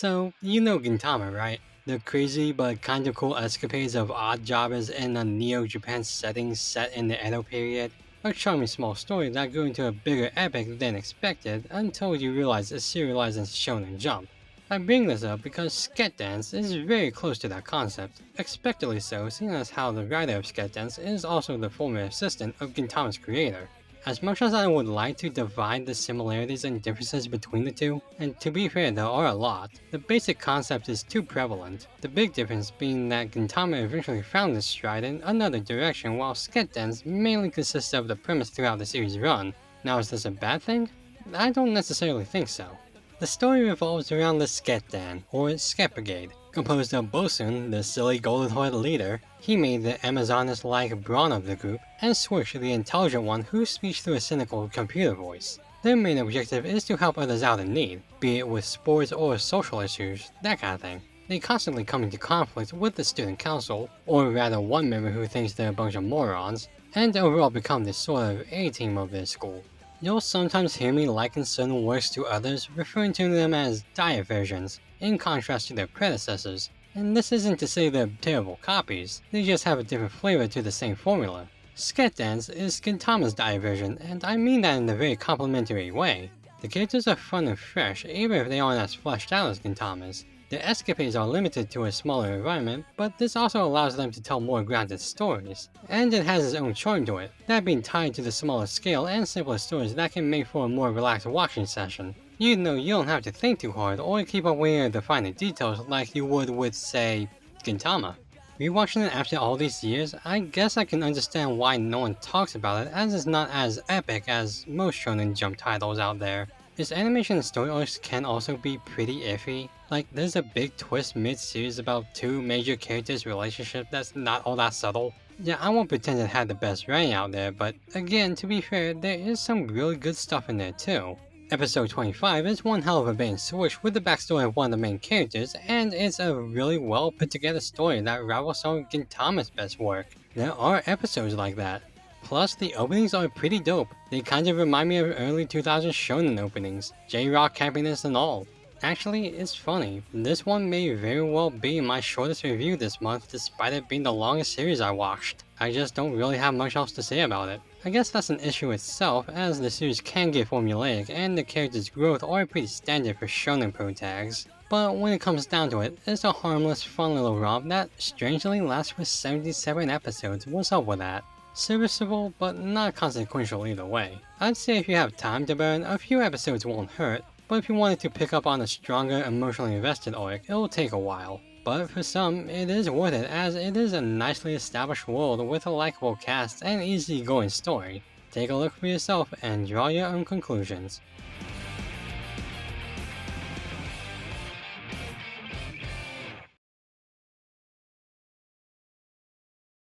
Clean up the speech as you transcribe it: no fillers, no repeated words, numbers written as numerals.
So, you know Gintama, right? The crazy but kinda cool escapades of odd jobbers in a Neo-Japan setting set in the Edo period? A charming small story that grew into a bigger epic than expected until you realize it's serialized in Shonen Jump. I bring this up because SKET Dance is very close to that concept, expectedly so seeing as how the writer of SKET Dance is also the former assistant of Gintama's creator. As much as I would like to divide the similarities and differences between the two, and to be fair there are a lot, the basic concept is too prevalent, the big difference being that Gintama eventually found its stride in another direction while Sketch Dance mainly consists of the premise throughout the series run. Now is this a bad thing? I don't necessarily think so. The story revolves around the Sketdan, or Sket Brigade, composed of Bosun, the silly golden-haired leader, Hime, the Amazoness-like brawn of the group, and Switch, the intelligent one who speaks through a cynical computer voice. Their main objective is to help others out in need, be it with sports or social issues, that kind of thing. They constantly come into conflict with the student council, or rather one member who thinks they're a bunch of morons, and overall become the sort of A-team of their school. You'll sometimes hear me liken certain works to others, referring to them as diet versions, in contrast to their predecessors. And this isn't to say they're terrible copies, they just have a different flavor to the same formula. Sketch Dance is Gintama's diet version, and I mean that in a very complimentary way. The characters are fun and fresh, even if they aren't as fleshed out as Gintama's. Their escapades are limited to a smaller environment, but this also allows them to tell more grounded stories. And it has its own charm to it, that being tied to the smaller scale and simpler stories that can make for a more relaxed watching session. You know you don't have to think too hard or keep up with the finer details like you would with, say, Gintama. Rewatching it after all these years, I guess I can understand why no one talks about it as it's not as epic as most Shonen Jump titles out there. Its animation and story arcs can also be pretty iffy. Like, there's a big twist mid-series about two major characters' relationship that's not all that subtle. Yeah, I won't pretend it had the best writing out there, but again, to be fair, there is some really good stuff in there too. Episode 25 is one hell of a bait and switch with the backstory of one of the main characters, and it's a really well put together story that rivals some of Gintama's best work. There are episodes like that. Plus, the openings are pretty dope. They kind of remind me of early 2000s shonen openings, J-Rock happiness and all. Actually, it's funny, this one may very well be my shortest review this month despite it being the longest series I watched. I just don't really have much else to say about it. I guess that's an issue itself, as the series can get formulaic and the characters' growth are pretty standard for shonen protags. But when it comes down to it, it's a harmless, fun little romp that strangely lasts for 77 episodes. What's up with that? Serviceable, but not consequential either way. I'd say if you have time to burn, a few episodes won't hurt, but if you wanted to pick up on a stronger, emotionally invested arc, it'll take a while. But for some, it is worth it as it is a nicely established world with a likable cast and easygoing story. Take a look for yourself and draw your own conclusions.